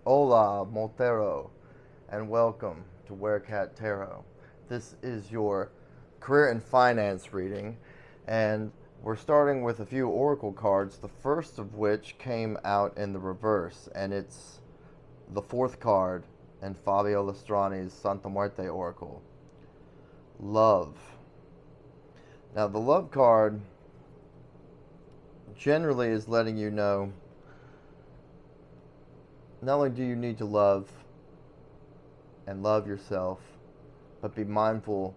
Hola, Montero, and welcome to Werecat Tarot. This is your career and finance reading, and we're starting with a few oracle cards, the first of which came out in the reverse, and it's the fourth card in Fabio Lestrani's Santa Muerte oracle. Love. Now, the love card generally is letting you know not only do you need to love and love yourself, but be mindful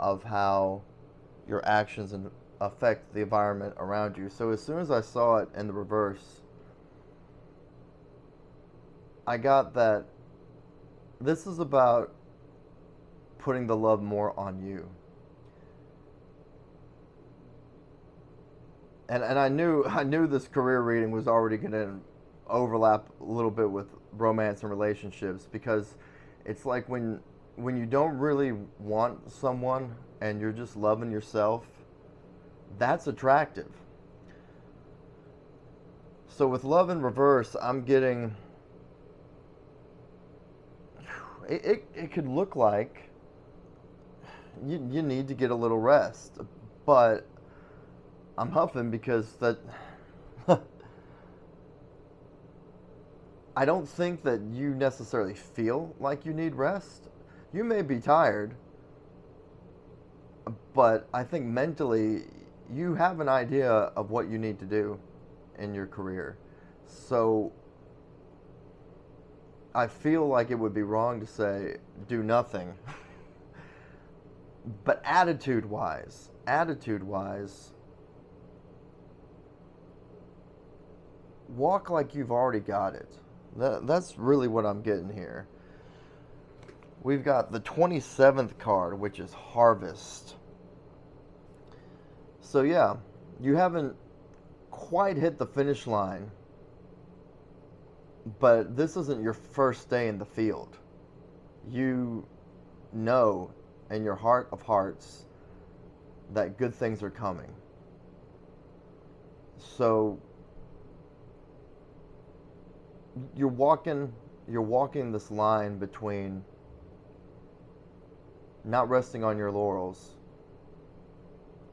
of how your actions affect the environment around you. So as soon as I saw it in the reverse, I got that this is about putting the love more on you. And I knew this career reading was already going to overlap a little bit with romance and relationships, because it's like when you don't really want someone and you're just loving yourself, that's attractive. So with love in reverse, I'm getting it could look like you need to get a little rest, but I'm huffing because that I don't think that you necessarily feel like you need rest. You may be tired, but I think mentally you have an idea of what you need to do in your career. So I feel like it would be wrong to say do nothing. But attitude-wise, walk like you've already got it. That's really what I'm getting here. We've got the 27th card, which is Harvest. So yeah, you haven't quite hit the finish line, but this isn't your first day in the field. You know in your heart of hearts that good things are coming. So you're walking this line between not resting on your laurels,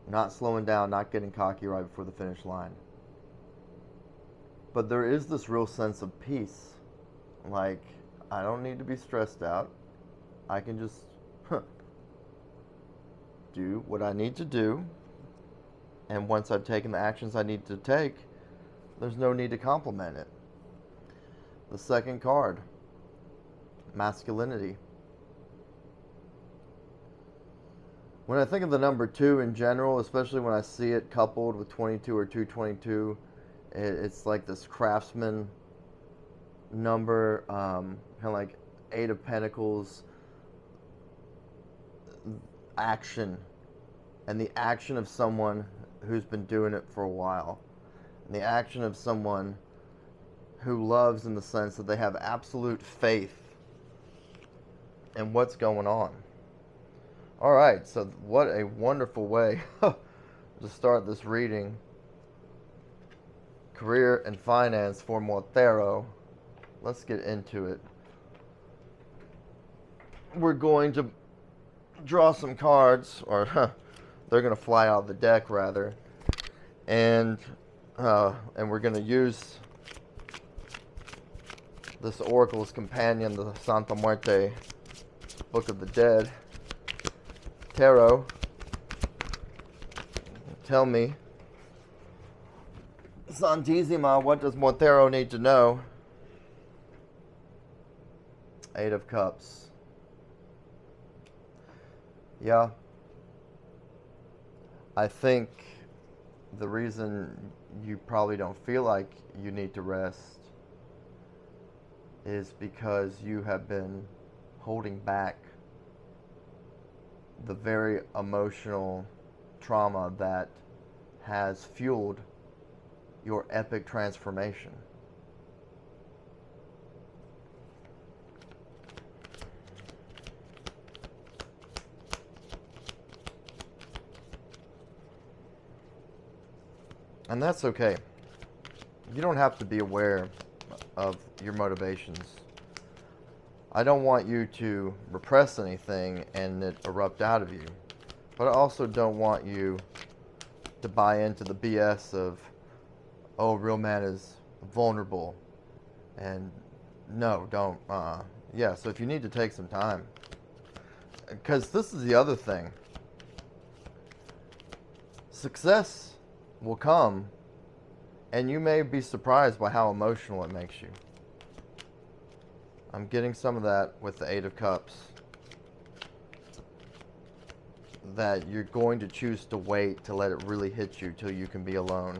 not slowing down, not getting cocky right before the finish line. But there is this real sense of peace. Like, I don't need to be stressed out. I can just do what I need to do. And once I've taken the actions I need to take, there's no need to compliment it. The second card, Masculinity. When I think of the number 2 in general, especially when I see it coupled with 22 or 222, it's like this craftsman number, kind of like 8 of Pentacles, action, and the action of someone who's been doing it for a while, and the action of someone who loves in the sense that they have absolute faith in what's going on. All right, so what a wonderful way to start this reading. Career and finance for Montero. Let's get into it. We're going to draw some cards, or they're going to fly out of the deck rather, and we're going to use this oracle's companion, the Santa Muerte Book of the Dead Tarot. Tell me, Santissima, what does Montero need to know? 8 of Cups. Yeah. I think the reason you probably don't feel like you need to rest is because you have been holding back the very emotional trauma that has fueled your epic transformation. And that's okay. You don't have to be aware of your motivations. I don't want you to repress anything and it erupt out of you. But I also don't want you to buy into the BS of, oh, a real man is vulnerable. And no, don't. Yeah, so if you need to take some time. Because this is the other thing. Success will come, and you may be surprised by how emotional it makes you. I'm getting some of that with the Eight of Cups. That you're going to choose to wait to let it really hit you till you can be alone.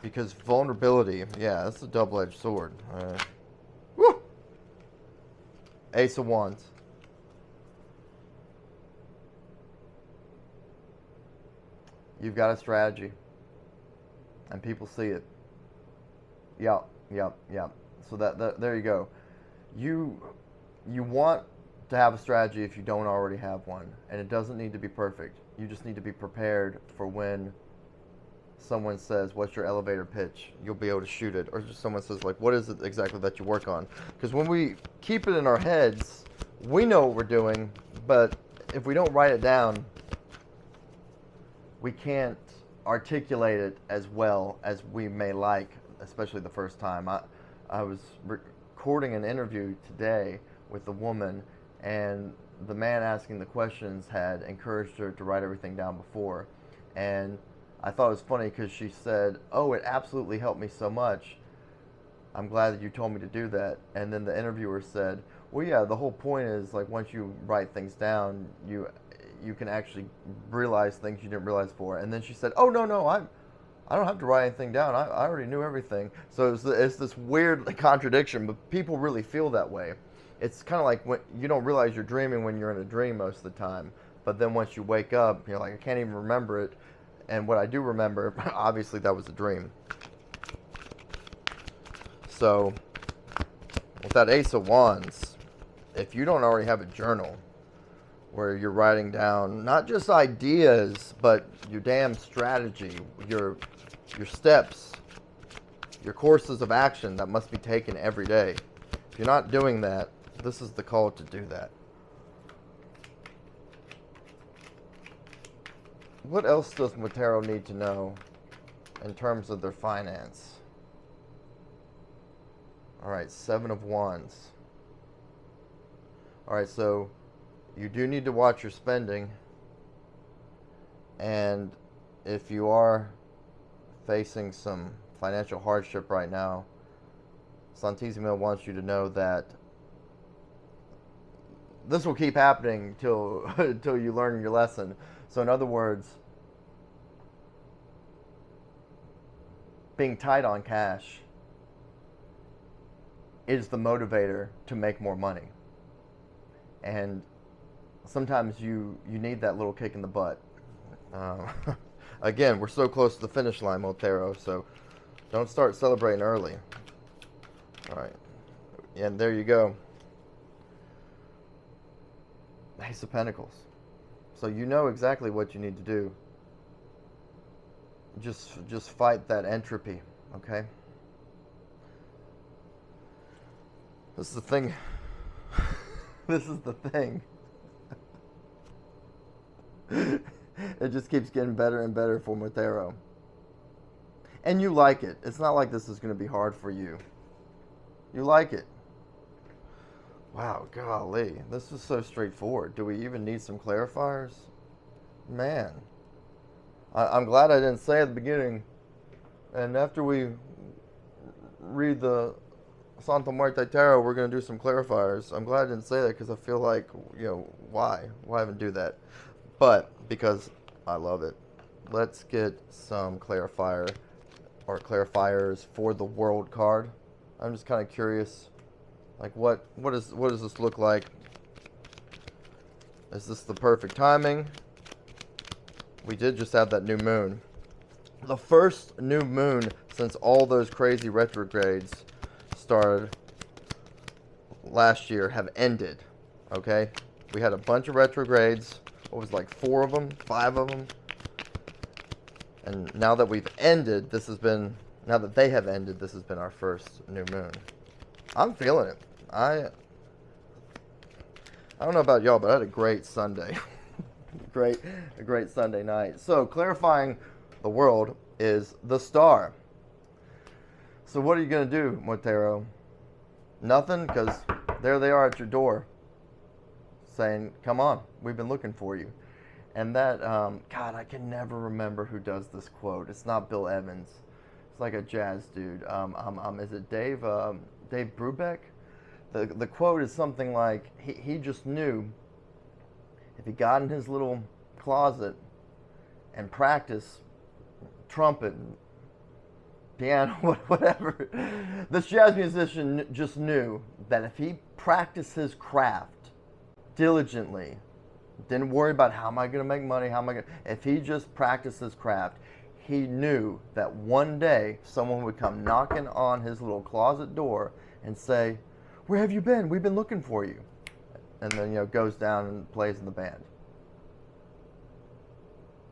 Because vulnerability, yeah, that's a double-edged sword. Woo! Ace of Wands. You've got a strategy. And people see it. Yep. So there you go. You want to have a strategy if you don't already have one. And it doesn't need to be perfect. You just need to be prepared for when someone says, what's your elevator pitch? You'll be able to shoot it. Or just someone says, like, what is it exactly that you work on? Because when we keep it in our heads, we know what we're doing. But if we don't write it down, we can't articulate it as well as we may like, especially the first time. I was recording an interview today with a woman, and the man asking the questions had encouraged her to write everything down before. And I thought it was funny because she said, oh, it absolutely helped me so much. I'm glad that you told me to do that. And then the interviewer said, well, yeah, the whole point is, like, once you write things down, you can actually realize things you didn't realize before. And then she said, oh, no, I don't have to write anything down. I already knew everything. So it's this weird contradiction, but people really feel that way. It's kind of like when you don't realize you're dreaming when you're in a dream most of the time. But then once you wake up, you're like, I can't even remember it. And what I do remember, obviously that was a dream. So with that Ace of Wands, if you don't already have a journal where you're writing down not just ideas, but your damn strategy, your steps, your courses of action that must be taken every day. If you're not doing that, this is the call to do that. What else does Motero need to know in terms of their finance? Alright, Seven of Wands. Alright, so you do need to watch your spending. And if you are facing some financial hardship right now, Santissimo wants you to know that this will keep happening till you learn your lesson. So in other words, being tight on cash is the motivator to make more money. And sometimes you need that little kick in the butt. Again, we're so close to the finish line, Motero, so don't start celebrating early. All right, and there you go. Ace of Pentacles. So you know exactly what you need to do. Just fight that entropy, okay? This is the thing. This is the thing. It just keeps getting better and better for Motero. And you like it. It's not like this is going to be hard for you. You like it. Wow, golly. This is so straightforward. Do we even need some clarifiers? Man. I'm glad I didn't say at the beginning. And after we read the Santa Muerte Tarot, we're going to do some clarifiers. I'm glad I didn't say that because I feel like, why? Why even do that? But because I love it. Let's get some clarifiers for the World card. I'm just kind of curious. Like, what does this look like? Is this the perfect timing? We did just have that new moon. The first new moon since all those crazy retrogrades started last year have ended. Okay? We had a bunch of retrogrades. What was it, like 4 of them? 5 of them? And now that we've ended, now that they have ended, this has been our first new moon. I'm feeling it. I don't know about y'all, but I had a great Sunday. a great Sunday night. So, clarifying the world is the star. So what are you going to do, Montero? Nothing, because there they are at your door saying, come on, we've been looking for you. And that, God, I can never remember who does this quote. It's not Bill Evans. It's like a jazz dude. Is it Dave Brubeck? The quote is something like, he just knew if he got in his little closet and practiced trumpet, piano, whatever, this jazz musician just knew that if he practiced his craft diligently, didn't worry about how am I going to make money, if he just practiced his craft, he knew that one day someone would come knocking on his little closet door and say, where have you been? We've been looking for you. And then, goes down and plays in the band.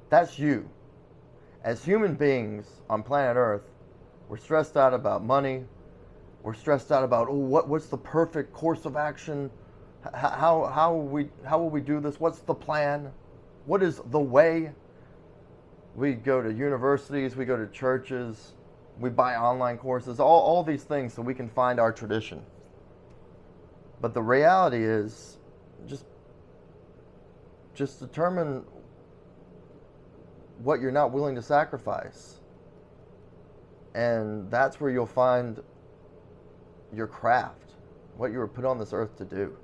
That's you. As human beings on planet Earth, we're stressed out about money. We're stressed out about, what's the perfect course of action? How will we do this? What's the plan? What is the way? We go to universities, we go to churches, we buy online courses, all these things so we can find our tradition. But the reality is, just determine what you're not willing to sacrifice. And that's where you'll find your craft, what you were put on this earth to do.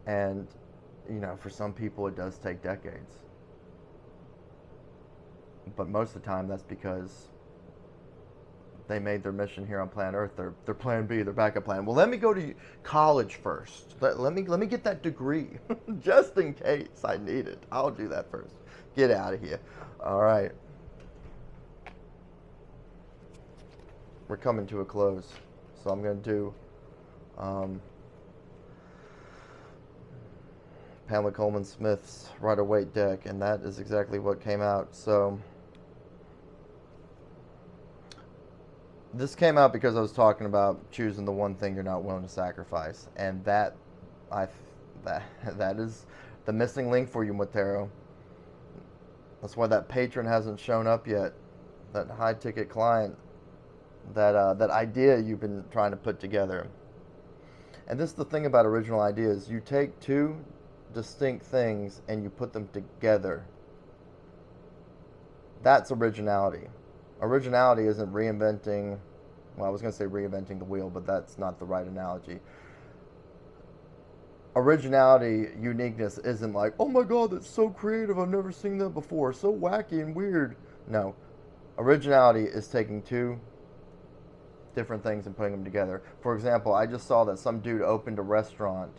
And, for some people it does take decades. But most of the time that's because they made their mission here on planet Earth their plan B, their backup plan. Well, let me go to college first. Let me get that degree just in case I need it. I'll do that first. Get out of here. All right. We're coming to a close. So I'm going to do Pamela Coleman Smith's Rider-Waite deck, and that is exactly what came out. So this came out because I was talking about choosing the one thing you're not willing to sacrifice, and that is the missing link for you, Montero. That's why that patron hasn't shown up yet. That high ticket client, that idea you've been trying to put together. And this is the thing about original ideas: you take two distinct things and you put them together. That's originality. Originality isn't reinventing, well, I was going to say reinventing the wheel, but that's not the right analogy. Originality, uniqueness, isn't like, oh my God, that's so creative, I've never seen that before, so wacky and weird. No. Originality is taking two different things and putting them together. For example, I just saw that some dude opened a restaurant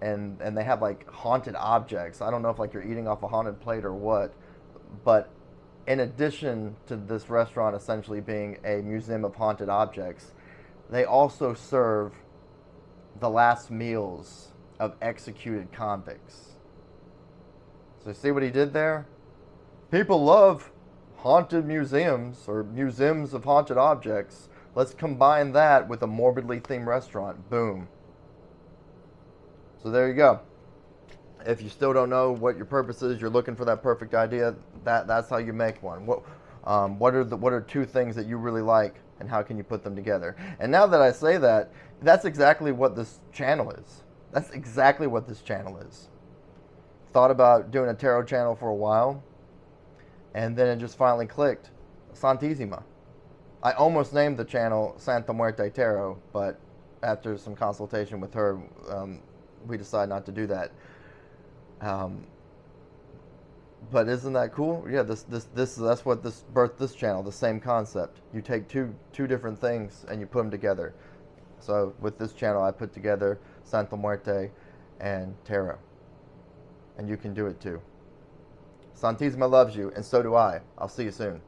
and they have like haunted objects. I don't know if like you're eating off a haunted plate or what, but in addition to this restaurant essentially being a museum of haunted objects, they also serve the last meals of executed convicts. So see what he did there? People love haunted museums or museums of haunted objects. Let's combine that with a morbidly themed restaurant. Boom. So there you go. If you still don't know what your purpose is, you're looking for that perfect idea, that's how you make one. What are two things that you really like, and how can you put them together? And now that I say that, that's exactly what this channel is. That's exactly what this channel is. Thought about doing a tarot channel for a while, and then it just finally clicked. Santissima. I almost named the channel Santa Muerte Tarot, but after some consultation with her, we decided not to do that. But isn't that cool? Yeah, that's what this birthed this channel, the same concept. You take two different things and you put them together. So with this channel, I put together Santa Muerte and Tarot. And you can do it too. Santissima loves you, and so do I. I'll see you soon.